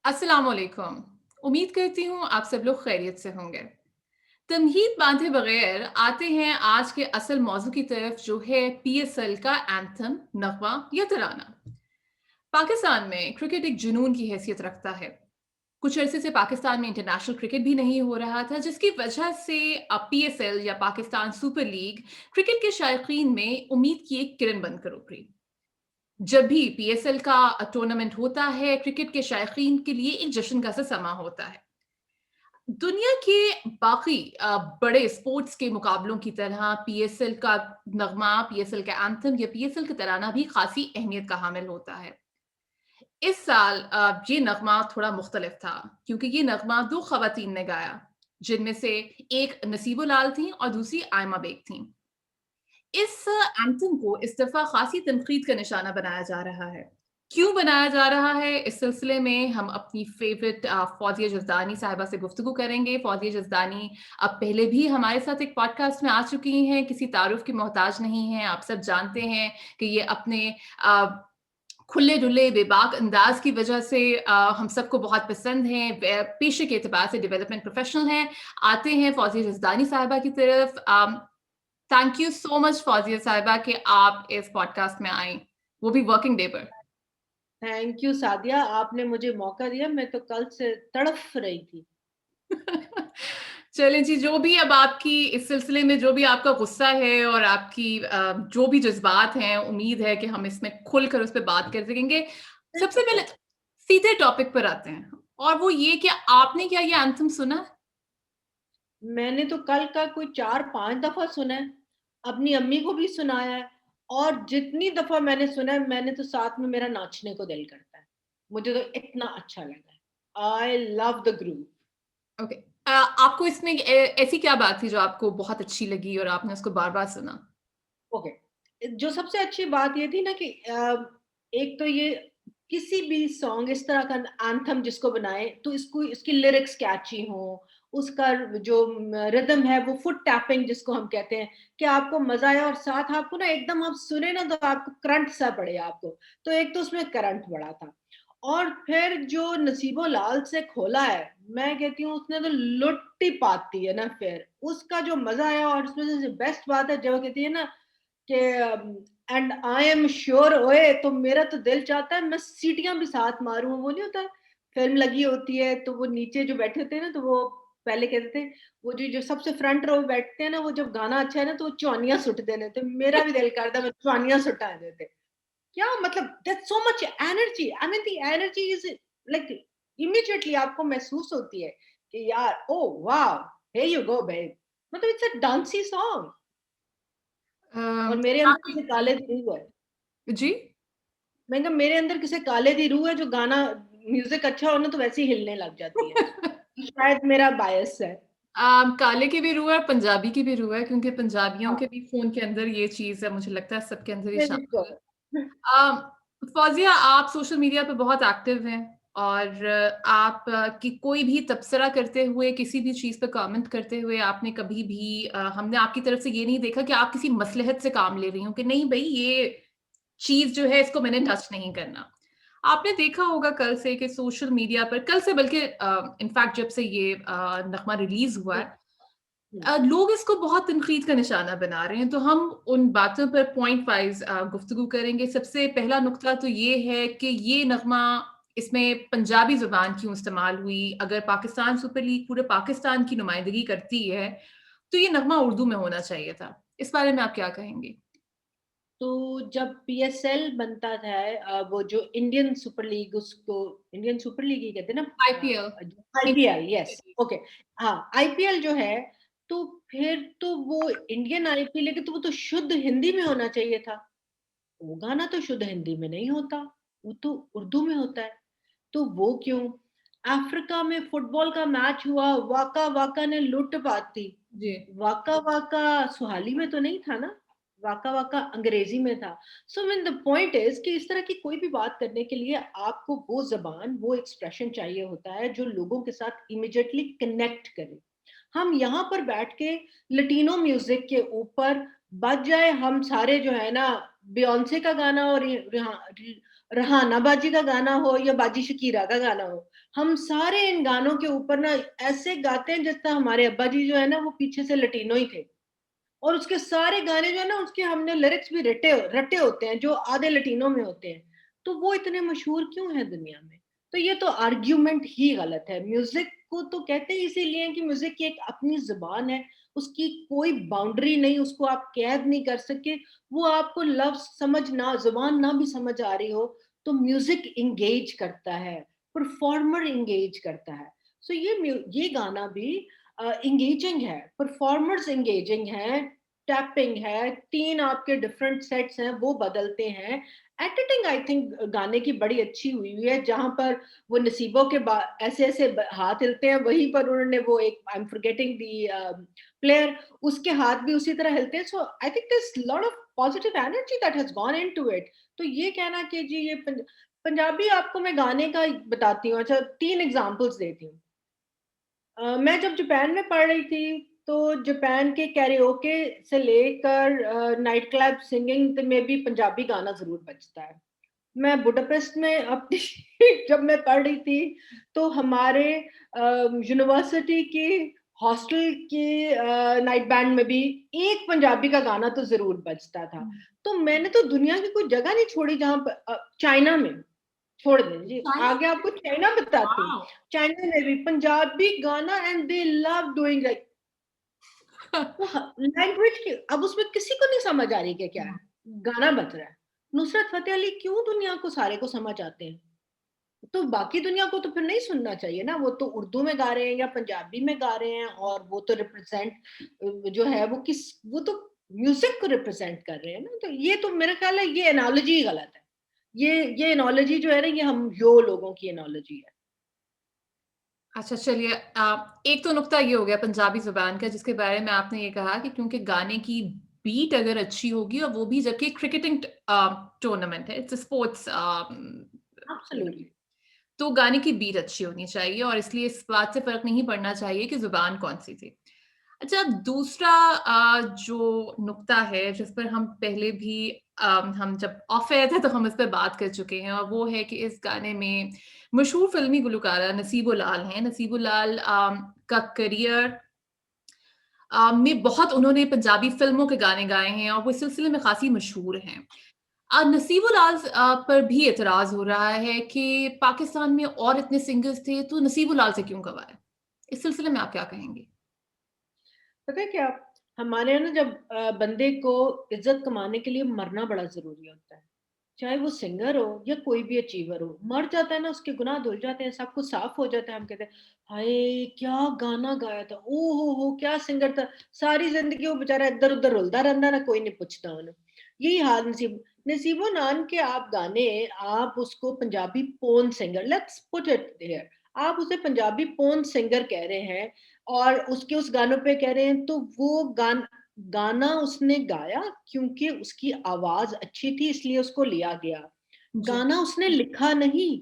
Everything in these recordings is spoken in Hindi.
अस्सलामुअलैकुम। उम्मीद करती हूँ आप सब लोग खैरियत से होंगे। तमहीद बांधे बगैर आते हैं आज के असल मौजू की तरफ जो है पीएसएल का एंथम, नगमा या तराना। पाकिस्तान में क्रिकेट एक जुनून की हैसियत रखता है। कुछ अरसे से पाकिस्तान में इंटरनेशनल क्रिकेट भी नहीं हो रहा था जिसकी वजह से अब पीएसएल या पाकिस्तान सुपर लीग क्रिकेट के शायकीन में उम्मीद की एक किरण बनकर उभरी। जब भी पीएसएल का टूर्नामेंट होता है, क्रिकेट के शायकीन के लिए एक जश्न का सा समा होता है। दुनिया के बाकी बड़े स्पोर्ट्स के मुकाबलों की तरह पीएसएल का नगमा, पीएसएल का एंथम या पीएसएल का तराना भी खासी अहमियत का हामिल होता है। इस साल ये नगमा थोड़ा मुख्तलिफ था क्योंकि ये नगमा 2 ख़वातीन ने गाया, जिनमें से एक नसीबो लाल थीं और दूसरी आयमा बेग थीं। इस एंथम को इस दफ़ा ख़ासी तनक़ीद का निशाना बनाया जा रहा है। क्यों बनाया जा रहा है? इस सिलसिले में हम अपनी फ़ेवरेट फ़ौज़िया जज़दानी साहिबा से गुफ्तगू करेंगे। फ़ौज़िया जज़दानी अब पहले भी हमारे साथ एक पॉडकास्ट में आ चुकी हैं, किसी तारुफ़ की मोहताज नहीं हैं। आप सब जानते हैं कि ये अपने खुले-डुले, बेबाक अंदाज़ की वजह से हम सबको बहुत पसंद हैं। पेशे के एतबार से डेवलपमेंट प्रोफ़ेशनल हैं। आते हैं फ़ौज़िया जज़दानी साहिबा की तरफ। थैंक यू सो मच फ़ौज़िया साहिबा कि आप इस पॉडकास्ट में आईं, वो भी वर्किंग डे पर। थैंक यू सादिया, आपने मुझे मौका दिया। मैं तो कल से तड़फ रही थी। चलें जी, जो भी अब आपकी इस सिलसिले में जो भी आपका गुस्सा है और आपकी जो भी जज़्बात हैं, उम्मीद है कि हम इसमें खुलकर उस पे बात कर सकेंगे। सबसे पहले सीधे टॉपिक पर आते हैं और वो ये कि आपने क्या ये एंथम सुना? मैंने तो कल का कोई 4-5 दफ़ा सुना है, अपनी अम्मी को भी सुनाया है और जितनी दफ़ा मैंने सुना है, मैंने तो साथ में मेरा नाचने को दिल करता है। मुझे तो इतना अच्छा लगा है। I love the groove. Okay. आपको इसमें ऐसी क्या बात थी जो आपको बहुत अच्छी लगी और आपने उसको बार-बार सुना? ओके, जो सबसे अच्छी बात ये थी ना कि एक तो ये किसी भी सॉन्ग इस तरह का एंथम जिसको बनाए तो इसको इसकी लिरिक्स कैची हो, उसका जो रिदम है वो फुट टैपिंग जिसको हम कहते हैं कि आपको मजा आए और साथ आपको ना एकदम आप सुने ना तो आपको करंट सा पड़े आपको। तो एक तो उसमें करंट बड़ा था और फिर जो नसीबो लाल से खोला है, मैं कहती हूँ उसने तो लुट्टी पाती है ना। फिर उसका जो मजा आया और उसमें से बेस्ट बात है जब वो कहती है ना कि एंड आई एम श्योर ओए, तो मेरा तो दिल चाहता है मैं सीटियां भी साथ मारूं। वो नहीं होता, फिल्म लगी होती है तो वो नीचे जो बैठे होते हैं ना, तो वो पहले कहते थे वो जो जो सबसे फ्रंट रो बैठते हैं ना, वो जब गाना अच्छा है ना तो वो चौनियां सुट देने थे। मेरा भी दिल करता मैं चौनियां सुटा देते। क्या मतलब, that's so much energy. I mean the energy is like immediately आपको महसूस होती है कि यार ओ वाह, हियर यू गो बेब। मतलब इट्स अ डांसी सॉन्ग और मेरे अंदर काफ़ी किसी काले दी रूह है। जी? मैंने कहा मेरे अंदर किसी काले दी रूह है, जो गाना म्यूजिक अच्छा हो ना तो वैसे ही हिलने लग जाती है। शायद मेरा बायस है। काले की भी रूह है और पंजाबी की भी रूह है क्योंकि पंजाबियों हाँ, के भी खून के अंदर ये चीज़ है, मुझे लगता है सबके अंदर ये शामिल है। बिल्कुल। फ़ौज़िया आप सोशल मीडिया पे बहुत एक्टिव हैं और आप की कोई भी तबसरा करते हुए, किसी भी चीज़ पे कमेंट करते हुए आपने कभी भी हमने आपकी तरफ से ये नहीं देखा कि आप किसी मसलहत से काम ले रही हो कि नहीं भई ये चीज़ जो है इसको मैंने टच नहीं करना। आपने देखा होगा कल से कि सोशल मीडिया पर कल से बल्कि इनफैक्ट जब से ये नग़्मा रिलीज़ हुआ हुँ, है हुँ। लोग इसको बहुत तनक़ीद का निशाना बना रहे हैं, तो हम उन बातों पर पॉइंट वाइज़ गुफ्तगू करेंगे। सबसे पहला नुकता तो ये है कि ये नग़्मा इसमें पंजाबी ज़ुबान क्यों इस्तेमाल हुई? अगर पाकिस्तान सुपर लीग पूरे पाकिस्तान की नुमाइंदगी करती है, तो ये नग़्मा उर्दू में होना चाहिए था। इस बारे में आप क्या कहेंगी? तो जब पीएसएल बनता था, वो जो इंडियन सुपर लीग, उसको इंडियन सुपर लीग ही कहते हैं ना, आईपीएल आईपीएल, यस, ओके। हाँ, आईपीएल जो है, तो फिर तो वो इंडियन आईपीएल, लेकिन तो वो तो शुद्ध हिंदी में होना चाहिए था। वो गाना तो शुद्ध हिंदी में नहीं होता, वो तो उर्दू में होता है। तो वो क्यों? अफ्रीका में फुटबॉल का मैच हुआ, वाका वाका ने लूट पाती। जी। वाका वाका सुहाली में तो नहीं था ना, वाका वाका अंग्रेजी में था। So mean the point is कि इस तरह की कोई भी बात करने के लिए आपको वो जबान, वो एक्सप्रेशन चाहिए होता है जो लोगों के साथ इमिडिएटली कनेक्ट करे। हम यहाँ पर बैठ के लटीनो म्यूजिक के ऊपर बज जाए, हम सारे जो है ना बियोंसे का गाना और रहाना बाजी का गाना हो या बाजी शकीरा का गाना हो, हम सारे इन गानों के ऊपर ना ऐसे गाते हैं जैसे हमारे अब्बा जी जो है ना वो पीछे से लटीनो ही थे। और उसके सारे गाने जो है ना उसके हमने लिरिक्स भी रटे रटे होते हैं जो आधे लटीनों में होते हैं। तो वो इतने मशहूर क्यों है दुनिया में? तो ये तो आर्ग्यूमेंट ही गलत है। म्यूजिक को तो कहते ही इसीलिए हैं कि म्यूजिक की एक अपनी जुबान है, उसकी कोई बाउंड्री नहीं, उसको आप कैद नहीं कर सके। वो आपको लफ्ज समझ ना, जुबान ना भी समझ आ रही हो, तो म्यूजिक इंगेज करता है, परफॉर्मर इंगेज करता है। सो ये गाना भी इंगेजिंग है, परफॉर्मर्स इंगेजिंग है, टैपिंग है, 3 आपके डिफरेंट सेट्स हैं, वो बदलते हैं। एडिटिंग आई थिंक गाने की बड़ी अच्छी हुई हुई है, जहाँ पर वो नसीबों के ऐसे-ऐसे हाथ हिलते हैं, वहीं पर उन्होंने वो एक I am forgetting the player, उसके हाथ भी उसी तरह हिलते हैं। So I think there is lot of positive energy that has gone into it. तो ये कहना कि जी ये पंजाबी आपको मैं गाने का बताती हूँ, अच्छा 3 एग्ज़ाम्पल्स देती हूँ। मैं जब जापान में पढ़ रही थी, तो जापान के कैरियोके से लेकर नाइट क्लब सिंगिंग में भी पंजाबी गाना ज़रूर बजता है। मैं बुडापेस्ट में अपनी जब मैं पढ़ रही थी, तो हमारे यूनिवर्सिटी की हॉस्टल की नाइट बैंड में भी एक पंजाबी का गाना तो ज़रूर बजता था। हुँ। तो मैंने तो दुनिया की कोई जगह नहीं छोड़ी जहाँ चाइना में छोड़ दें जी, चाइना आगे आपको चाइना बताती हूँ। वाओ! चाइना में भी पंजाबी गाना and they love doing like वो ह लैंग्वेज की अब उसमें किसी को नहीं समझ आ रही कि क्या है, गाना बज रहा है। नुसरत फ़तेह अली क्यों दुनिया को सारे को समझ आते हैं? तो बाकी दुनिया को तो फिर नहीं सुनना चाहिए ना, वो तो उर्दू में गा रहे हैं या पंजाबी में गा रहे हैं और वो तो रिप्रेज़ेंट जो है वो तो म्यूज़िक को रिप्रेज़ेंट कर रहे हैं ना, तो ये तो मेरा ख़्याल है ये एनालॉजी ही गलत है। ये एनालॉजी जो है ना ये हम यो लोगों की एनालॉजी है। अच्छा चलिए एक तो नुकता ये हो गया पंजाबी ज़ुबान का जिसके बारे में आपने ये कहा कि क्योंकि गाने की बीट अगर अच्छी होगी और वो भी जबकि क्रिकेटिंग टूर्नामेंट है, it's a sports tournament. Absolutely. तो गाने की बीट अच्छी होनी चाहिए और इसलिए इस बात से फ़र्क नहीं पड़ना चाहिए कि ज़ुबान कौन-सी थी। अच्छा दूसरा जो नुकता है जिस पर हम पहले भी हम जब ऑफ एयर थे तो हम इस पे बात कर चुके हैं और वो है कि इस गाने में मशहूर फ़िल्मी गुलकारा नसीबो लाल हैं। नसीबो लाल का करियर में बहुत उन्होंने पंजाबी फ़िल्मों के गाने गाए हैं और वो इस सिलसिले में ख़ासी मशहूर हैं। नसीबो लाल पर भी एतराज़ हो रहा है कि पाकिस्तान में और इतने सिंगर्स थे तो नसीबो लाल से क्यों गवाए? इस सिलसिले में आप क्या कहेंगे? पता है क्या? हमारे यहाँ ना जब बंदे को इज़्ज़त कमाने के लिए मरना बड़ा ज़रूरी होता है। चाहे वो सिंगर हो या कोई भी अचीवर हो, मर जाता है ना उसके गुनाह धुल जाते हैं, सब कुछ साफ़ हो जाता है। हम कहते हैं, हाय! क्या गाना गाया था, ओ हो! क्या सिंगर था। सारी ज़िंदगी वो बेचारा इधर-उधर रुलदा रहंदा ना कोई नहीं पुछदा ओनू। यही हाल नसीबो नान के आप गाने, आप उसको पंजाबी पोर्न singer let's put it there आप उसे पंजाबी पोर्न सिंगर कह रहे हैं और उसके उस गानों पे कह रहे हैं तो वो गाना उसने गाया क्योंकि उसकी आवाज़ अच्छी थी इसलिए उसको लिया गया। जी। गाना उसने लिखा नहीं,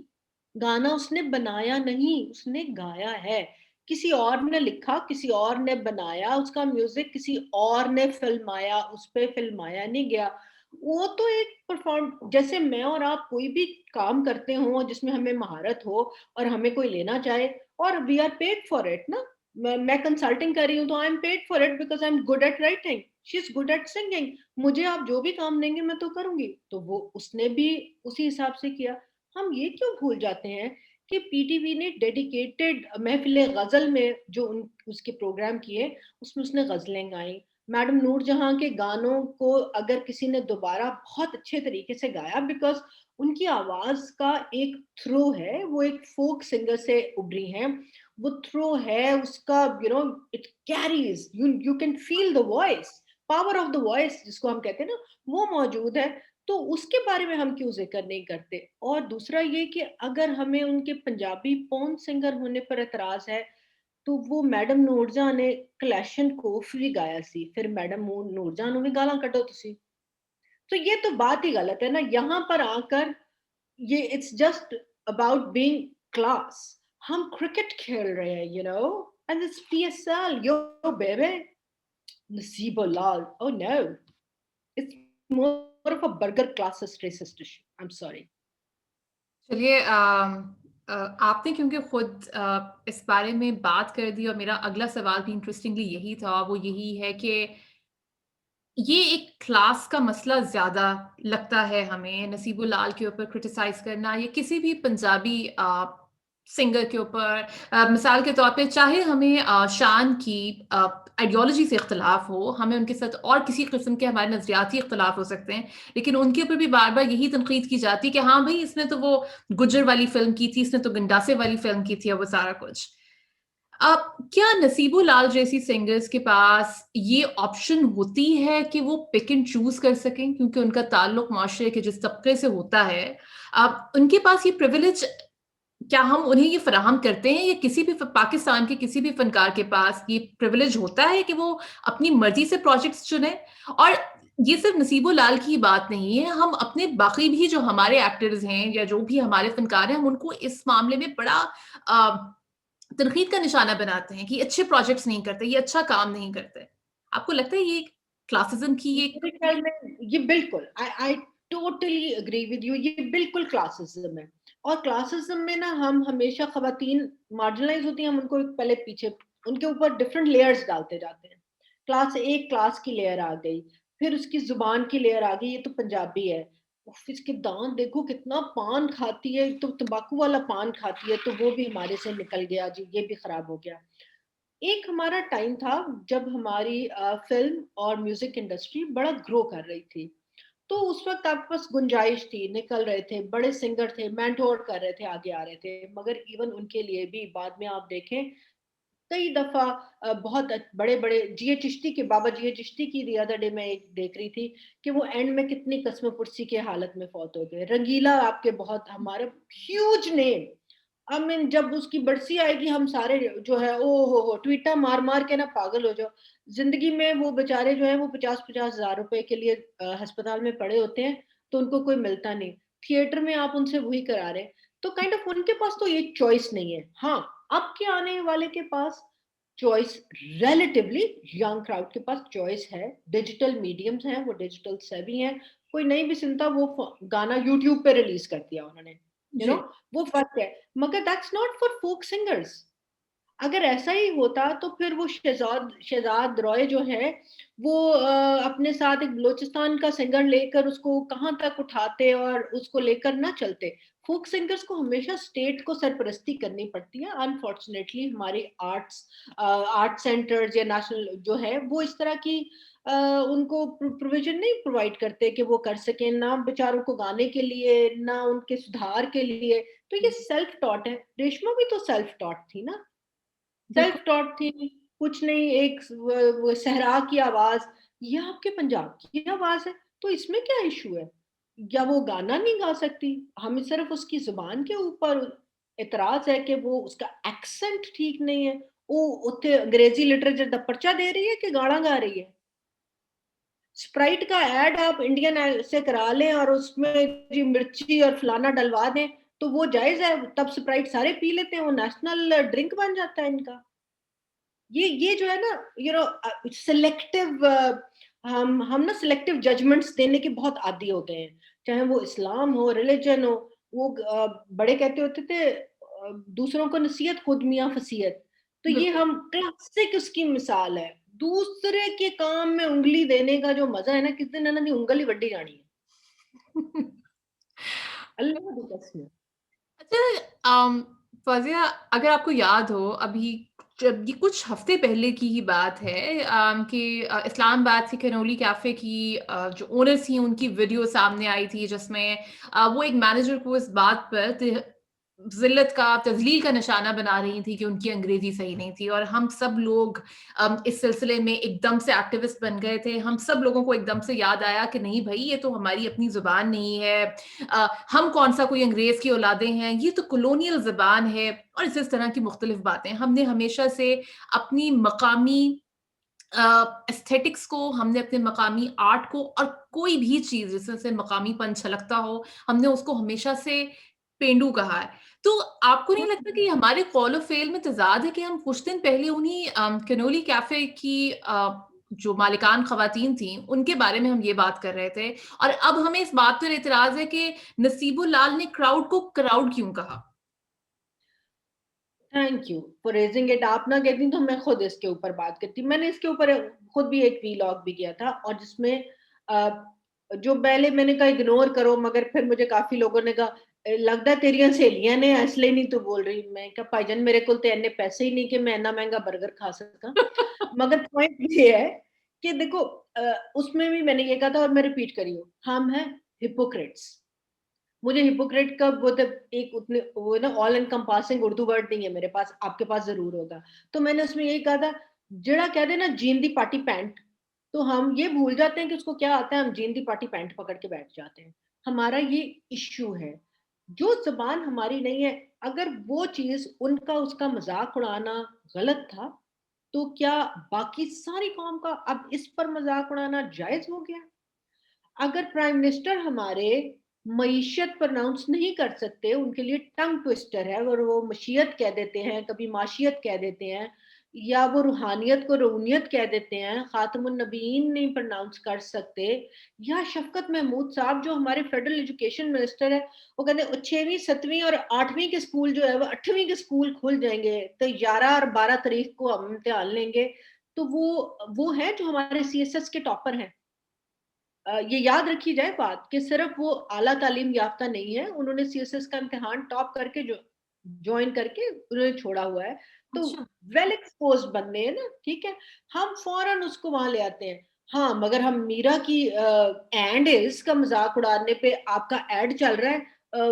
गाना उसने बनाया नहीं, उसने गाया है। किसी और ने लिखा, किसी और ने बनाया, उसका म्यूज़िक किसी और ने फ़िल्माया, उस पे फ़िल्माया नहीं गया। वो तो एक परफ़ॉर्म जैसे मैं और आप कोई भी काम करते हों जिसमें हमें महारत हो और हमें कोई लेना चाहे और we are paid for it ना। मैं कंसल्टिंग कर रही हूँ तो I am paid for it because I am good at writing, she is good at singing. मुझे आप जो भी काम देंगे मैं तो करूँगी। तो वो उसने भी उसी हिसाब से किया। हम ये क्यों भूल जाते हैं कि पीटीवी ने डेडिकेटेड महफ़िल ग़ज़ल में जो उसके प्रोग्राम किए, उसमें उसने ग़ज़लें गाई। मैडम नूरजहाँ के गानों को अगर किसी ने दोबारा बहुत अच्छे तरीके से गाया बिकॉज़ उनकी आवाज़ का एक थ्रो है, वो एक फ़ोक सिंगर से उभरी हैं। वो थ्रो है उसका it Carey's you can feel the voice, power of the voice जिसको हम कहते हैं ना, वो मौजूद है। तो उसके बारे में हम क्यों ज़िक्र नहीं करते? और दूसरा ये कि अगर हमें उनके पंजाबी पोर्न सिंगर होने पर एतराज़ है, तो वो मैडम नूरजहाँ ने कलैशनकोफ भी गाया सी, फिर मैडम नूरजहाँ ਨੂੰ ਵੀ ਗਾਲਾਂ ਕੱਢੋ ਤੁਸੀਂ। तो ये तो बात ही गलत है ना, यहाँ पर आकर ये it's just about being class. हम क्रिकेट खेल रहे हैं, and it's PSL, yo baby, Naseebullah, oh no, it's more of a burger classes racist issue. I am sorry. चलिए, आपने क्योंकि खुद इस बारे में बात कर दी और मेरा अगला सवाल भी इंटरेस्टिंगली यही था, वो यही है कि ये एक क्लास का मसला ज़्यादा लगता है हमें, नसीबुल लाल के ऊपर क्रिटिसाइज़ करना या किसी भी पंजाबी सिंगर के ऊपर। मिसाल के तौर पे चाहे हमें शान की आइडियोलॉजी से इख्तिलाफ़ हो, हमें उनके साथ और किसी किस्म के हमारे नज़रियाती इख्तिलाफ़ हो सकते हैं, लेकिन उनके ऊपर भी बार-बार यही तनक़ीद की जाती है कि हाँ भई, इसने तो वो गुज्जर वाली फ़िल्म की थी, इसने तो गंडासे वाली फ़िल्म की थी और वो सारा कुछ। क्या नसीबो लाल जैसी सिंगर्स के पास ये ऑप्शन होती है कि वो पिक एंड चूज़ कर सकें क्योंकि उनका ताल्लुक माशरे के जिस तबके से होता है, उनके पास ये प्रिविलेज क्या हम उन्हें ये फराहम करते हैं या किसी भी पाकिस्तान के किसी भी फनकार के पास ये प्रिविलेज होता है कि वो अपनी मर्ज़ी से प्रोजेक्ट्स चुनें? और ये सिर्फ़ नसीबो लाल की बात नहीं है, हम अपने बाकी भी जो हमारे एक्टर्स हैं या जो भी हमारे फनकार हैं, हम उनको इस मामले में बड़ा अ तनकीद का निशाना बनाते हैं कि अच्छे प्रोजेक्ट्स नहीं करते, ये अच्छा काम नहीं करते। आपको लगता है ये क्लासिज़्म की एक मेरे ख्याल में ये बिल्कुल, I I totally agree with you, ये बिल्कुल क्लासिज्म है। और क्लासिज्म में ना हम हमेशा खवातीन मार्जिनलाइज होती हैं, हम उनको पहले पीछे उनके ऊपर डिफरेंट लेयर्स डालते जाते हैं। क्लास एक क्लास की लेयर आ गई, फिर उसकी जुबान की लेयर आ गई, ये तो पंजाबी है। उफ, इसके दांत देखो कितना पान खाती है, तो तंबाकू वाला पान खाती है, तो वो भी हमारे से निकल गया जी, ये भी खराब हो गया। एक हमारा टाइम था जब हमारी फ़िल्म और म्यूज़िक इंडस्ट्री बड़ा ग्रो कर रही थी। तो उस वक़्त आपके पास गुंजाइश थी, निकल रहे थे, बड़े सिंगर थे, मेंटोर कर रहे थे, आगे आ रहे थे। मगर इवन उनके लिए भी बाद में आप देखें, कई दफ़ा बहुत बड़े-बड़े जीए चिश्ती के बाबा जीए चिश्ती की द अदर डे मैं एक देख रही थी कि वो एंड में कितनी कसम-पुरसी की हालत में फ़ौत हो गए। रंगीला आपके बहुत हमारे ह्यूज नेम, आई मीन जब उसकी बरसी आएगी हम सारे जो है ओ हो ट्वीटा मार-मार के ना पागल हो जाओ। ज़िंदगी में वो बेचारे जो हैं वो 50-50 हज़ार रुपए के लिए अस्पताल में पड़े होते हैं, तो उनको कोई मिलता नहीं। थिएटर में आप उनसे वही करा रहे हैं। तो काइंड ऑफ उनके पास तो ये चॉइस नहीं है। हाँ, अब के आने वाले के पास चॉइस रिलेटिवली यंग क्राउड के पास चॉइस है। डिजिटल मीडियम्स हैं, वो डिजिटल सेवी हैं। कोई नहीं भी सुनता वो गाना यूट्यूब पे रिलीज़ कर दिया उन्होंने। यू नो जी। वो फ़र्क है। मगर that's not for folk singers. अगर ऐसा ही होता तो फिर वो शहज़ाद शहज़ाद रॉय जो है वो अपने साथ एक बलूचिस्तान का सिंगर लेकर उसको कहाँ तक उठाते और उसको लेकर ना चलते। फ़ोक सिंगर्स को हमेशा स्टेट को सरपरस्ती करनी पड़ती है। अनफॉर्चुनेटली हमारी आर्ट सेंटर्स या नेशनल जो है वो इस तरह की उनको प्रोविज़न नहीं प्रोवाइड करते कि वो कर सकें, ना बेचारों को गाने के लिए, ना उनके सुधार के लिए। तो ये सेल्फ टॉट है। रेशमा भी तो सेल्फ टॉट थी ना? सेल्फ बिल्कुल। टॉट थी, कुछ नहीं एक वो सहरा की आवाज़, ये आपके पंजाब की आवाज़ है, तो इसमें क्या इश्यू है? या वो गाना नहीं गा सकती, हमें सिर्फ़ उसकी ज़ुबान के ऊपर एतराज़ है कि वो उसका एक्सेंट ठीक नहीं है, वो उत्थे अंग्रेज़ी लिटरेचर दा पर्चा दे रही है कि गाना गा रही है? स्प्राइट का ऐड आप इंडियन से करा लें और उसमें जी मिर्ची और फलाना डलवा दें, तो वो जायज़ है, तब स्प्राइट सारे पी लेते हैं, वो नेशनल ड्रिंक बन जाता है इनका। ये जो है ना सिलेक्टिव हम ना सिलेक्टिव जजमेंट्स देने के बहुत आदी हो गए हैं। चाहे वो इस्लाम हो, रिलिजन हो, वो बड़े कहते होते थे दूसरों को नसीहत खुद मियाँ फसीहत। तो ये बिल्कुल। हम क्लासिक उसकी मिसाल है। दूसरे के काम में उँगली देने का जो मज़ा है ना, किसी दिन इन्हां दी उँगल ही वड्डी जानी है। अल्लाह दी कसम। अच्छा, फ़ाज़िया, अगर आपको याद हो अभी जब ये कुछ हफ़्ते पहले की ही बात है, कि इस्लामाबाद की कैनोली कैफ़े की जो ओनर थी उनकी वीडियो सामने आई थी जिसमें वो एक मैनेजर को इस बात पर ज़िल्लत का तज़लील का निशाना बना रही थी कि उनकी अंग्रेज़ी सही नहीं थी और हम सब लोग इस सिलसिले में एकदम से एक्टिविस्ट बन गए थे। हम सब लोगों को एकदम से याद आया कि नहीं भई, ये तो हमारी अपनी ज़ुबान नहीं है। हम कौन-सा कोई अंग्रेज़ की औलादें हैं, ये तो कॉलोनियल ज़बान है और इस तरह की मुख्तलिफ़ बातें। हमने हमेशा से अपनी मकामी एस्थेटिक्स को, हमने अपने मकामी आर्ट को और कोई भी चीज़ जिसमें से मकामीपन छलकता हो, हमने उसको हमेशा से पेंडू कहा है। तो आपको नहीं लगता कि हमारे कौल-ओ-फ़ेल में तज़ाद है कि हम कुछ दिन पहले उन्हीं कैनोली कैफ़े की जो मालिकान खवातीन थीं, उनके बारे में हम ये बात कर रहे थे और अब हमें इस बात पर इतराज़ है कि नसीबुल्लाल ने क्राउड को क्राउड क्यों कहा? Thank you for raising it. आप ना कहती तो मैं खुद इसके ऊपर बात करती। मैंने इसके ऊपर खुद भी एक वीलॉग भी किया था, और जिसमें जो पहले मैंने कहा इग्नोर करो, मगर फिर मुझे काफी लोगों ने कहा लगता है तेरिया सहेलियां ने इसलिए नहीं तू बोल रही। मैं कहा भाईजान मेरे को तो इन्ने पैसे ही नहीं कि मैं इतना महंगा बर्गर खा सका। मगर पॉइंट ये है कि देखो, उसमें भी मैंने ये कहा था और मैं रिपीट करी हूँ, हम हैं हिपोक्रेट्स। मुझे हिपोक्रेट का वो एक उतने वो ना ऑल एनकम्पासिंग उर्दू वर्ड नहीं है मेरे पास, आपके पास जरूर होगा। तो मैंने उसमें यही कहा था, जड़ा कह दे ना जीन दी पार्टी पैंट, तो हम ये भूल जाते हैं कि उसको क्या आता है, हम जीन दी पार्टी पैंट पकड़ के बैठ जाते हैं। हमारा ये इश्यू है, जो जबान हमारी नहीं है। अगर वो चीज उनका उसका मजाक उड़ाना गलत था, तो क्या बाकी सारी कौम का अब इस पर मजाक उड़ाना जायज हो गया? अगर प्राइम मिनिस्टर हमारे मईशत प्रोनाउंस नहीं कर सकते, उनके लिए टंग ट्विस्टर है और वो मशीयत कह देते हैं, कभी माशियत कह देते हैं, या वो रूहानियत को रूनियत कह देते हैं, खातमुन नबीन नहीं प्रोनाउंस कर सकते, या शफकत महमूद साहब जो हमारे फेडरल एजुकेशन मिनिस्टर है, वो कहते हैं 6वीं 7वीं और 8वीं के स्कूल जो है वो 8वीं के स्कूल खुल जाएंगे, तो 11 और 12 तारीख को हम इम्तिहान लेंगे। तो वो है जो हमारे सीएसएस के टॉपर हैं। ये याद रखी जाए बात कि सिर्फ वो आला तालीम याफ्ता नहीं है, उन्होंने सीएसएस का इम्तिहान टॉप करके जो ज्वाइन करके उन्होंने छोड़ा हुआ है। तो अच्छा। वेल एक्सपोज्ड बंदे हैं ना, ठीक है, हम फौरन उसको वहां ले आते हैं। हाँ, मगर हम मीरा की एंड इज का मजाक उड़ाने पे आपका एड चल रहा है,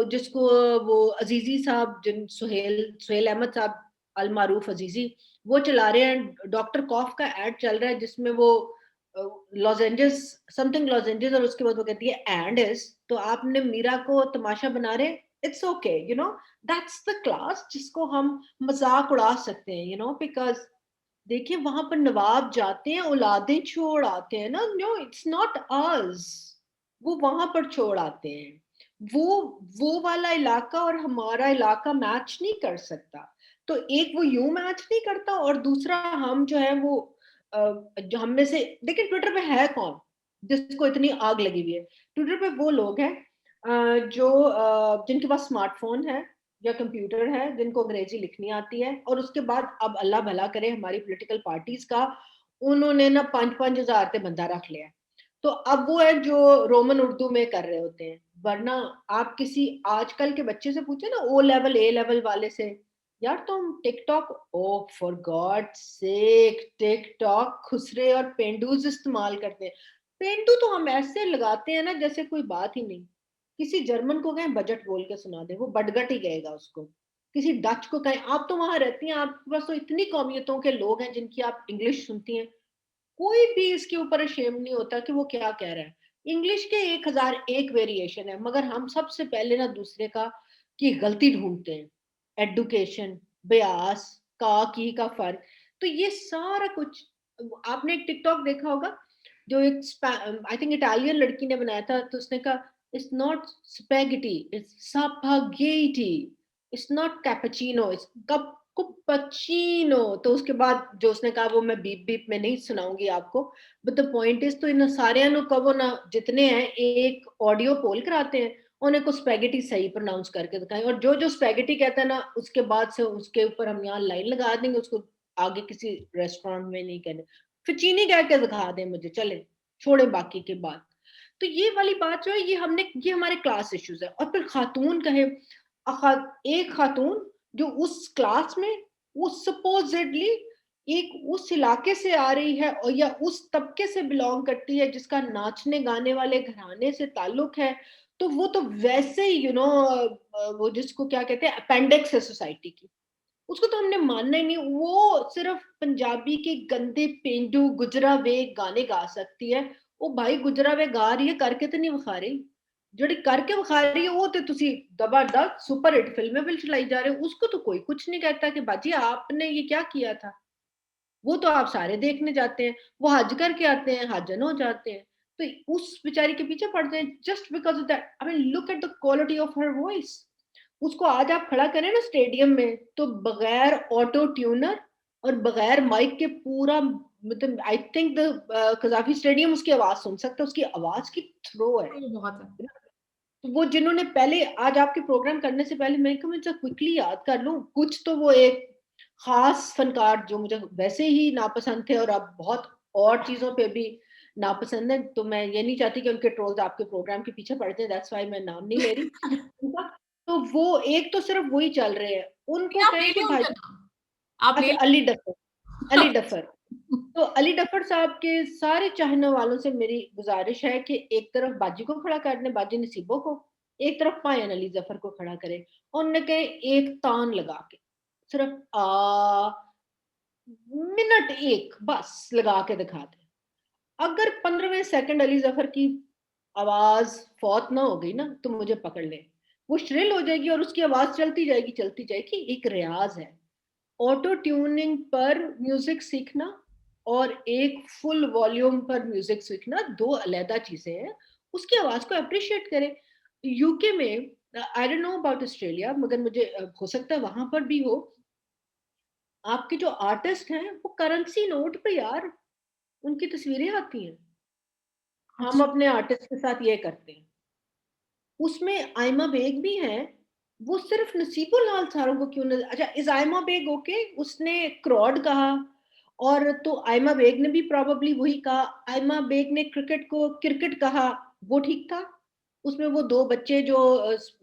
जिसको वो अजीजी साहब, जिन सुहेल सुहेल अहमद साहब अल मारूफ अजीजी, वो चला रहे हैं। डॉक्टर कॉफ का एड चल रहा है जिसमें वो Los Angeles something Los Angeles, और उसके बाद वो कहती है एंड इज, तो आपने मीरा को तमाशा बना रहे। It's okay, you know, that's the class जिसको हम मजाक उड़ा सकते हैं, यू नो, बिकॉज देखिए वहां पर नवाब जाते हैं, औलादें छोड़ आते हैं ना, नो इट्स नॉट अस, वो वहां पर छोड़ आते हैं। वो वाला इलाका और हमारा इलाका मैच नहीं कर सकता। तो एक वो यूं मैच नहीं करता, और दूसरा हम जो है वो जो हम में से, देखिए ट्विटर पे है कौन जिसको इतनी आग लगी हुई है? ट्विटर पे वो लोग हैं जो जिनके पास स्मार्टफोन है या कंप्यूटर है, जिनको अंग्रेजी लिखनी आती है, और उसके बाद अब अल्लाह भला करे हमारी पॉलिटिकल पार्टीज का, उन्होंने ना 5-5 हज़ार ते बंदा रख लिया है। तो अब वो है जो रोमन उर्दू में कर रहे होते हैं। वरना आप किसी आजकल के बच्चे से पूछे ना, ओ लेवल ए लेवल वाले से, यार तुम TikTok, oh for God sake, TikTok खुसरे और पेंडूज इस्तेमाल करते हैं। पेंडू तो हम ऐसे लगाते हैं ना जैसे कोई बात ही नहीं। किसी जर्मन को कहें बजट बोल के सुना दे, वो बडगट ही गएगा उसको। किसी डच को कहें, आप तो वहां रहती हैं, आपके पास तो इतनी कौमियतों के लोग हैं जिनकी आप इंग्लिश सुनती हैं, कोई भी इसके ऊपर अशेम नहीं होता कि वो क्या कह रहा है। इंग्लिश के 1001 वेरिएशन है, मगर हम सबसे पहले ना दूसरे का की गलती ढूंढते हैं। एडुकेशन, ब्यास, की का फर्क, तो ये सारा कुछ। आपने एक टिकटॉक देखा होगा जो एक आई थिंक इटालियन लड़की ने बनाया था, तो उसने कहा it's not spaghetti, it's sapaghetti, it's not cappuccino, it's cupuccino. तो उसके बाद जो उसने कहा वो मैं बीप बीप में नहीं सुनाऊंगी आपको, बट द पॉइंट इज, तो इन सारे कहो ना जितने हैं, एक ऑडियो पोल कराते हैं, उन्हें को स्पेगेटी सही प्रोनाउंस करके दिखाएं, और जो जो स्पेगेटी कहता है ना, उसके बाद से उसके ऊपर हम यहाँ लाइन लगा देंगे, उसको आगे किसी रेस्टोरेंट में नहीं कहने, फिर चीनी कह के दिखा दें मुझे, चले छोड़े बाकी के बात। तो ये वाली बात जो है, ये हमारे क्लास इश्यूज है। और फिर खातून कहे, एक खातून जो उस क्लास में, वो सपोजिटली एक उस इलाके से आ रही है, और या उस तबके से बिलोंग करती है जिसका नाचने गाने वाले घराने से ताल्लुक है, तो वो तो वैसे ही वो जिसको क्या कहते हैं अपेंडिक्स है सोसाइटी की, उसको तो हमने मानना ही नहीं। वो सिर्फ पंजाबी के गंदे पेंडू गुजरा वे गाने गा सकती है। वो भाई गुजरा वे गा रही है, करके तो नहीं विखा रही। ਜਿਹੜੀ करके विखा रही है वो तो तुसी जबरदस्त सुपर हिट फिल्में भी चलाई जा रहे हो, उसको तो कोई कुछ नहीं कहता कि बाजी आपने ये क्या किया था। वो तो आप सारे देखने जाते हैं, वो हज करके आते हैं, हजन हो जाते हैं, तो उस बेचारी के पीछे पड़ते हैं just because of that. I mean look at the quality of her voice. उसको आज आप खड़ा करें ना स्टेडियम में, तो बगैर ऑटो ट्यूनर और बगैर माइक के पूरा मतलब आई थिंक द कज़ाफ़ी स्टेडियम उसकी आवाज़ सुन सकता है, उसकी आवाज़ की थ्रो है। वो बहुत है। तो वो जिन्होंने पहले आज आपके प्रोग्राम करने से पहले मैं कहा मैं जरा क्विकली याद कर लूँ, कुछ तो वो एक ख़ास फ़नकार जो मुझे वैसे ही नापसंद थे और अब बहुत और चीज़ों पे भी नापसंद हैं, तो मैं ये नहीं चाहती कि उनके ट्रोल्स आपके प्रोग्राम के पीछे पड़ जाएँ, दैट्स व्हाई मैं नाम नहीं ले रही उनका। तो वो एक तो सिर्फ़ वो ही चल रहे हैं, नहीं, उनको आप ले कहें कि लें भाई उनका नाम, आप ले अच्छा लें। Ali Duffer, Ali Duffer. तो अली डफ़र साहब के सारे चाहने वालों से मेरी गुज़ारिश है कि एक तरफ बाजी को खड़ा कर दें, बाजी नसीबों को, एक तरफ पायन अली ज़फ़र को खड़ा करें और उन्हें कहें एक तान लगा के, सिर्फ़ मिनट 1 बस लगा के दिखा दें। अगर 15वें सेकंड अली ज़फ़र की आवाज़ फ़ौत ना हो गई ना, तो मुझे पकड़ लें। वो श्रिल हो जाएगी और उसकी आवाज़ चलती जाएगी, एक रियाज़ है। ऑटो ट्यूनिंग पर म्यूजिक सीखना और एक फुल वॉल्यूम पर म्यूजिक सीखना दो अलग चीजें हैं। उसकी आवाज को अप्रिशिएट करें। यूके में I don't know about Australia मगर मुझे हो सकता है वहां पर भी हो। आपके जो आर्टिस्ट हैं वो करेंसी नोट पे यार उनकी तस्वीरें आती हैं। हम अच्छा, अपने आर्टिस्ट के साथ ये करते हैं। उसमें आयमा बेग भी हैं। वो सिर्फ नसीबुल लाल सारों को क्यों अच्छा इज आयमा बेग ओके उसने क्रॉड कहा और तो आयमा बेग ने भी प्रोबेबली वही कहा। आयमा बेग ने क्रिकेट को क्रिकेट कहा वो ठीक था। उसमें वो दो बच्चे जो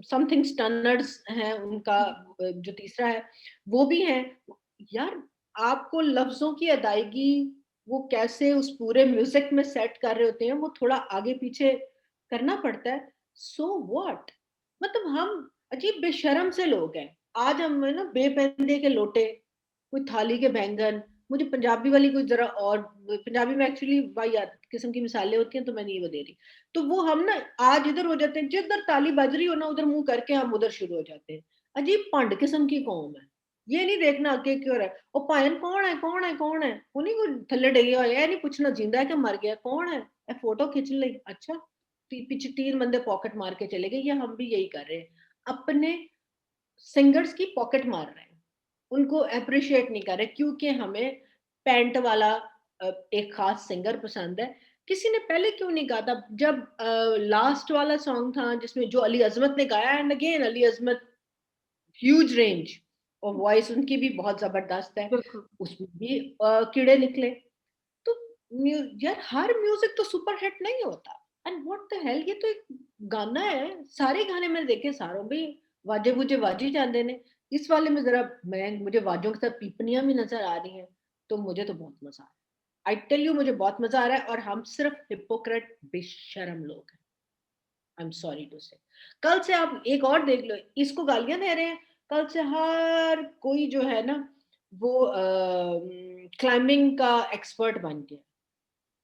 समथिंग स्टनर्ड्स हैं उनका जो तीसरा है वो भी है यार। आपको लफ्जों की अदायगी वो कैसे उस पूरे म्यूजिक में सेट कर रहे होते हैं वो थोड़ा आगे पीछे करना पड़ता है। सो व्हाट मतलब हम अजीब बेशर्म से लोग हैं। आज हम है ना बेपंदे के लोटे कोई थाली के बैंगन मुझे पंजाबी वाली कोई जरा और पंजाबी में एक्चुअली वाहियात किस्म की मिसालें होती हैं तो मैं नहीं वो दे रही। तो वो हम ना आज इधर हो जाते हैं जिधर ताली बज रही हो ना उधर मुंह करके हम उधर शुरू हो जाते हैं। अजीब पंड किस्म की कौम है। ये नहीं देखना अगे क्यों रहा है और पायन कौन है कौन है कौन है वो नहीं कोई थल्ले डे हुआ है नहीं पूछना जिंदा है कि मर गया कौन है ए फोटो खींच ली अच्छा पीछे 3 बंदे पॉकेट मार के चले गए या हम भी यही कर रहे हैं अपने सिंगर्स की पॉकेट मार रहे हैं उनको अप्रिशिएट नहीं कर रहे क्योंकि हमें पैंट वाला एक खास सिंगर पसंद है। किसी ने पहले क्यों नहीं गाया था जब लास्ट वाला सॉन्ग था जिसमें जो अली अजमत ने गाया and again Ali Azmat huge range और वॉइस उनकी भी बहुत जबरदस्त है। बिल्कुल। उसमें भी कीड़े निकले। तो यार हर म्यूजिक तो सुपर हिट नहीं होता। एंड व्हाट द हेल ये तो एक गाना है सारे गाने मैंने देखे सारों में वाजे बुझे वाजी जाते ने। इस वाले में जरा मैं मुझे वाजों के साथ पीपनियां भी नजर आ रही हैं तो मुझे तो बहुत मजा आ रहा है। आई टेल यू मुझे बहुत मजा आ रहा है और हम सिर्फ हिपोक्रेट बेशरम लोग हैं। आई एम सॉरी टू से। कल से आप एक और देख लो इसको गालियां दे रहे हैं। कल से हर कोई जो है ना वो क्लाइंबिंग का एक्सपर्ट बन गया।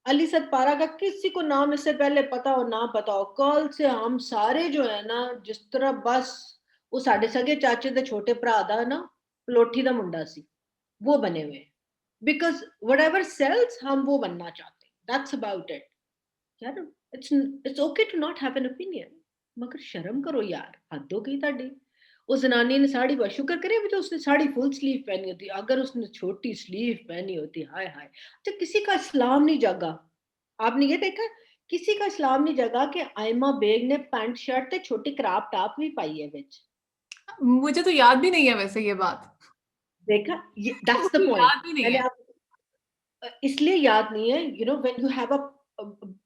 अली सतपारा का किसी को नाम इससे पहले पता हो ना पता हो कल से हम सारे जो है ना जिस तरह बस वो साढ़े सगे चाचे दे छोटे भरा दा ना पलोठी दा मुंडा सी वो बने हुए हैं। बिकॉज वट एवर सेल्स हम वो बनना चाहते हैं दैट्स अबाउट इट। यार it's okay to not have an opinion मगर शर्म करो यार हद हो गई ਤੁਹਾਡੀ। उस जनानी ने साड़ी बस शुक्र करे भी तो उसने साड़ी फुल स्लीव पहनी होती अगर उसने छोटी स्लीव पहनी होती हाय हाय। अच्छा किसी का इस्लाम नहीं जागा। आपने ये देखा किसी का इस्लाम नहीं जगा कि आयमा बेग ने पैंट शर्ट ते छोटी क्रॉप टॉप भी पाई है विच। मुझे तो याद भी नहीं है वैसे ये बात। देखा ये दैट्स द मुझे पॉइंट। याद भी नहीं मैंने है। आप इसलिए याद नहीं है you know when you have a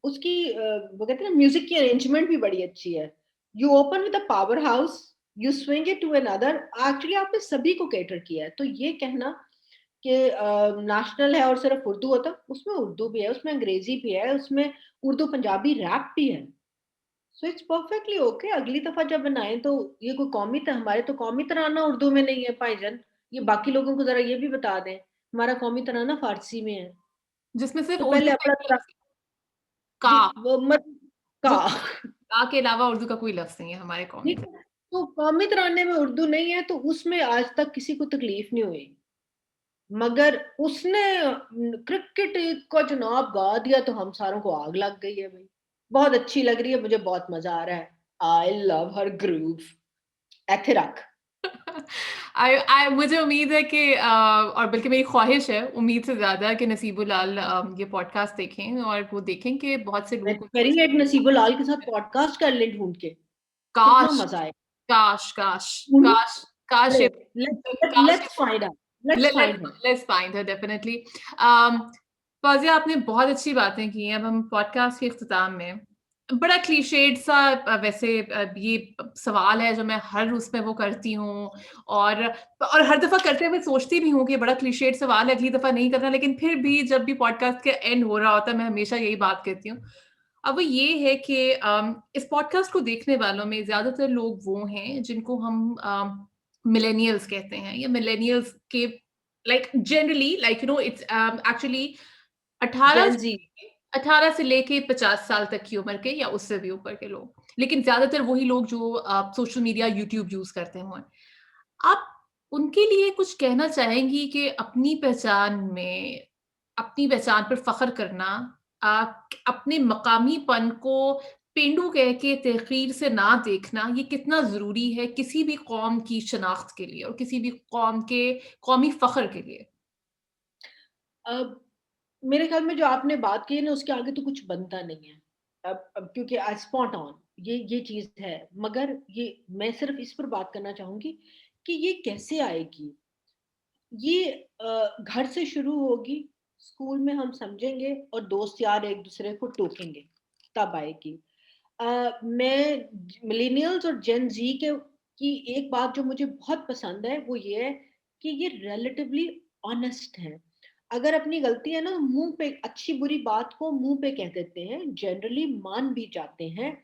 उसकी वो कहते हैं ना म्यूजिक की अरेंजमेंट भी बड़ी अच्छी है। You open with a power house you swing it to another actually आपने सभी को कैटर किया है। तो ये कहना कि नेशनल है और सिर्फ उर्दू होता उसमें उर्दू भी है उसमें अंग्रेजी भी है उसमें उर्दू पंजाबी रैप भी है। सो इट्स परफेक्टली ओके अगली दफा जब बनाए तो ये कोई कौमी हमारे तो कौमी तराना उर्दू में नहीं है भाईजान। ये बाकी लोगों को जरा ये भी बता दें हमारा कौमी तराना फारसी में है। जिसमें सिर्फ तो उर्दू पहले का अपना एक ही लफ्ज़ है, का। वो मत का वो का के अलावा उर्दू का कोई लफ्ज़ नहीं है हमारे कौमी ठीक में। है। तो कौमी तराने में उर्दू नहीं है तो उसमें आज तक किसी को तकलीफ नहीं हुई। मगर उसने क्रिकेट का जनाब गा दिया तो हम सारों को आग लग गई है भाई। बहुत अच्छी लग रही है मुझे बहुत मजा आ रहा है। आई लव हर ग्रूव ऐथे रख मुझे उम्मीद है कि और बल्कि मेरी ख्वाहिश है उम्मीद से ज़्यादा कि नसीबुलाल ये पॉडकास्ट देखें और वो देखें कि बहुत से मैं लोग उनको कह रही नसीबुलाल के साथ पॉडकास्ट कर ले ढूंढ के, कितना काश मजा आए। काश काश ढूंढ काश काश ले, ये काश let's find out, let's find her. Let's find her definitely. Fauzia आपने बहुत अच्छी बातें की हैं। अब हम पॉडकास्ट के इख्तिताम में बड़ा क्लीशेड सा वैसे ये सवाल है जो मैं हर उसमें वो करती हूँ और हर दफ़ा करते हुए सोचती भी हूँ कि बड़ा क्लीशेड सवाल है, अगली दफ़ा नहीं करना, लेकिन फिर भी जब भी पॉडकास्ट का एंड हो रहा होता है, मैं हमेशा यही बात कहती हूँ। अब वो ये है कि इस पॉडकास्ट को देखने वालों में ज़्यादातर लोग वो हैं जिनको हम मिलेनियल्स कहते हैं या मिलेनियल्स के like generally like it's actually 18 जेन जी। 18 से लेके 50 साल तक की उम्र के या उससे भी ऊपर के लोग। लेकिन ज़्यादातर वही लोग जो सोशल मीडिया, यूट्यूब यूज़ करते हों। आप उनके लिए कुछ कहना चाहेंगी कि अपनी पहचान पर फ़ख्र करना, अपने मकामीपन को पेंडू कह के तहक़ीर से ना देखना, ये कितना ज़रूरी है किसी भी कौम की शनाख्त के लिए और किसी भी कौम के कौमी फ़ख्र के लिए? अब मेरे ख्याल में जो आपने बात की है ना, उसके आगे तो कुछ बनता नहीं है। अब क्योंकि स्पॉट ऑन ये चीज़ है, मगर ये मैं सिर्फ़ इस पर बात करना चाहूँगी कि ये कैसे आएगी? ये घर से शुरू होगी, स्कूल में हम समझेंगे और दोस्त यार एक-दूसरे को टोकेंगे, तब आएगी। मैं मिलेनियल्स और जेन ज़ी के की एक बात जो मुझे बहुत पसंद है, वो ये है कि ये रिलेटिवली ऑनेस्ट हैं। अगर अपनी गलती है ना, मुँह पे अच्छी-बुरी बात को मुँह पे कह देते हैं, जनरली मान भी जाते हैं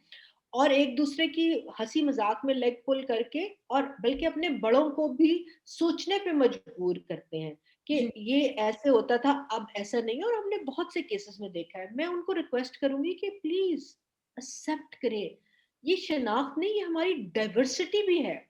और एक-दूसरे की हँसी-मज़ाक में लेग पुल करके और बल्कि अपने बड़ों को भी सोचने पे मजबूर करते हैं कि जी। ये ऐसे होता था, अब ऐसा नहीं है और हमने बहुत से केसेस में देखा है। मैं उनको रिक्वेस्ट करूँगी कि प्लीज़ एक्सेप्ट करें। ये शनाख्त नहीं, ये हमारी डाइवर्सिटी भी है।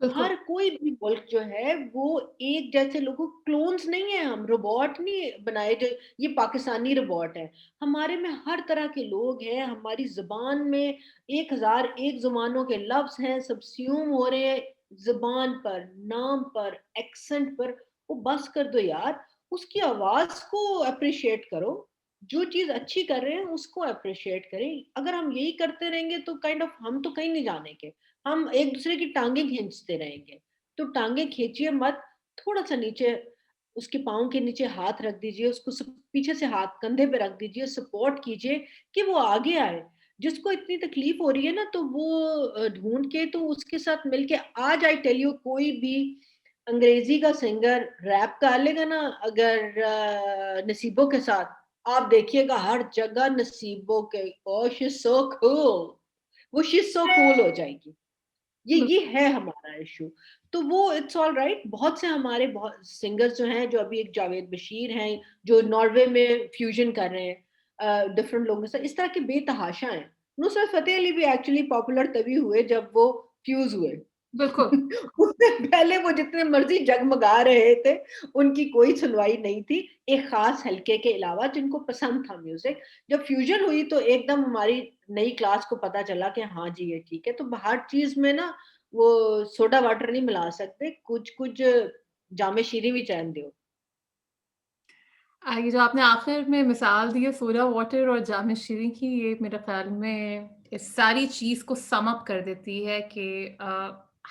बिल्कुल। हर कोई भी मुल्क जो है वो एक जैसे लोगों क्लोन्स नहीं है, हम रोबोट नहीं बनाए जो ये पाकिस्तानी रोबोट है। हमारे में हर तरह के लोग हैं, हमारी ज़ुबान में 1001 ज़ुबानों के लफ्ज़ हैं, सब्स्यूम हो रहे हैं ज़ुबान पर, नाम पर, एक्सेंट पर। वो बस कर दो यार, उसकी आवाज़ को एप्रिशिएट करो। जो चीज़ अच्छी कर रहे हैं उसको एप्रिशिएट करें। अगर हम यही करते रहेंगे तो काइंड ऑफ हम तो कहीं नहीं जाने के। हम एक-दूसरे की टाँगें खींचते रहेंगे। तो टाँगें खींचिए मत, थोड़ा-सा नीचे उसके पाँव के नीचे हाथ रख दीजिए, उसको पीछे से हाथ कंधे पे रख दीजिए, सपोर्ट कीजिए कि वो आगे आए। जिसको इतनी तकलीफ हो रही है ना, तो वो ढूँढ के तो उसके साथ मिलके आज आई टेल यू कोई भी अंग्रेज़ी का सिंगर रैप गा लेगा ना अगर नसीबों के साथ, आप देखिएगा हर जगह नसीबों के ओह शी इज़ सो कूल, वो शी इज़ सो कूल हो जाएगी। ये है हमारा इश्यू। तो वो इट्स ऑल राइट। बहुत से हमारे बहुत सिंगर्स जो हैं, जो अभी एक जावेद बशीर हैं, जो नॉर्वे में फ्यूजन कर रहे हैं डिफरेंट लोगों से, इस तरह के बेतहाशा हैं। नुसरत फ़तेह अली भी एक्चुअली पॉपुलर तभी हुए जब वो फ्यूज़ हुए। बिल्कुल। उससे पहले वो जितने मर्ज़ी जगमगा रहे थे, उनकी कोई सुनवाई नहीं थी, एक ख़ास हलके के अलावा जिनको पसंद था म्यूज़िक। जब फ्यूजन हुई तो एकदम हमारी नई क्लास को पता चला कि हाँ जी, ये ठीक है। तो हर चीज़ में ना वो सोडा वाटर नहीं मिला सकते, कुछ-कुछ जामे शीरी भी चैन दो। ये जो आपने आखिर में मिसाल दी है सोडा वाटर और जाम शीरी की, ये मेरे ख़्याल में इस सारी चीज़ को सम अप कर देती है कि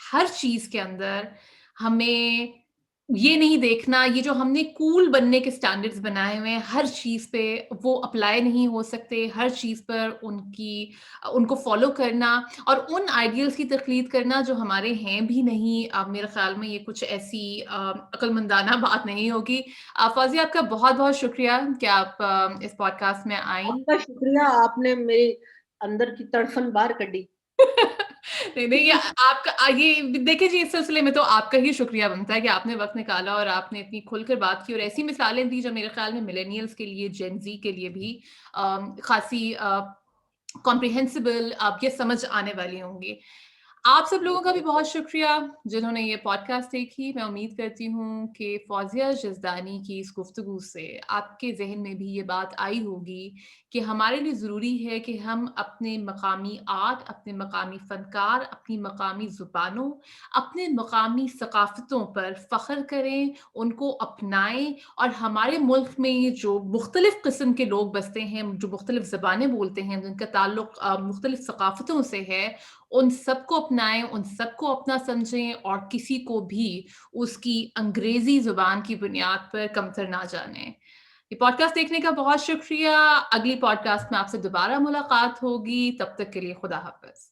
हर चीज़ के अंदर हमें ये नहीं देखना, ये जो हमने कूल बनने के स्टैंडर्ड्स बनाए हुए हैं, हर चीज़ पे वो अप्लाई नहीं हो सकते, हर चीज़ पर उनको फ़ॉलो करना और उन आइडियल्स की तक़लीद करना जो हमारे हैं भी नहीं। मेरे ख़्याल में ये कुछ ऐसी अक्लमंदाना बात नहीं होगी। फ़ौज़िया आपका बहुत-बहुत शुक्रिया कि आप इस पॉडकास्ट में आईं। आपका शुक्रिया, आपने मेरे अंदर की तड़फन बाहर कढ़ी। नहीं, नहीं ये आपका ये देखिए जी इस सिलसिले में तो आपका ही शुक्रिया बनता है कि आपने वक़्त निकाला और आपने इतनी खुलकर बात की और ऐसी मिसालें दी जो मेरे ख़्याल में मिलेनियल्स के लिए, जेन ज़ी के लिए भी ख़ासी कॉम्प्रिहेंसिबल ये समझ आने वाली होंगी। आप सब लोगों का भी बहुत शुक्रिया जिन्होंने ये पॉडकास्ट देखी। मैं उम्मीद करती हूँ कि फ़ौज़िया जज़दानी की इस गुफ्तगू से आपके ज़हन में भी ये बात आई होगी कि हमारे लिए ज़रूरी है कि हम अपने मकामी आर्ट, अपने मकामी फ़नकार, अपनी मकामी ज़ुबानों, अपने मकामी सक़ाफ़तों पर फ़ख्र करें, उनको अपनाएँ और हमारे मुल्क में ये जो मुख़्तलिफ़ किस्म के लोग बसते हैं, जो मुख़्तलिफ़ ज़बानें बोलते हैं, जिनका ताल्लुक मुख़्तलिफ़ सक़ाफ़तों से है, उन सबको अपनाएँ, उन सबको अपना समझें और किसी को भी उसकी अंग्रेज़ी ज़ुबान की बुनियाद पर कमतर ना जानें। ये पॉडकास्ट देखने का बहुत शुक्रिया। अगली पॉडकास्ट में आपसे दोबारा मुलाकात होगी। तब तक के लिए खुदा हाफ़िज़।